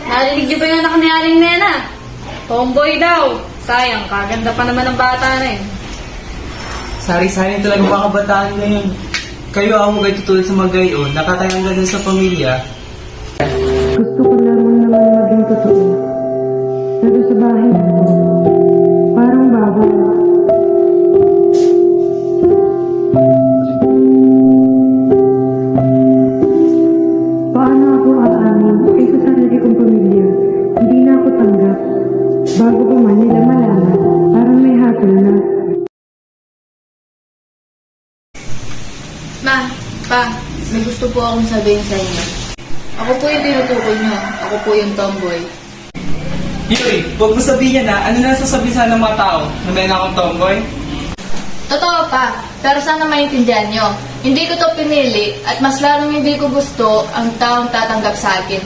narinig niyo ba yung anak ni Aling Nena? Tomboy daw. Sayang, kaganda pa naman ng bata na yun. Sari-sari talaga mga kabataan ngayon. Kayo ako kayo tutulad sa mga gayon, nakatayang ganun sa pamilya. Gusto ko lamang naman maging totoo. Pero sa bahay ko, parang bago. Paano ako aamin ay sa sarili kong pamilya? Hindi na ako tanggap. Bago ko man nila malaman, parang may hatol na. Ma, pa, may gusto po akong sabihin sa inyo. Ako po yung tinutukoy nyo. Ako po yung tomboy. Yoy, huwag mo sabihin na, ano na sasabihin sana ng mga tao na may akong tomboy? Totoo pa, pero sana maintindihan nyo. Hindi ko to pinili at mas lalong hindi ko gusto ang taong tatanggap sa akin.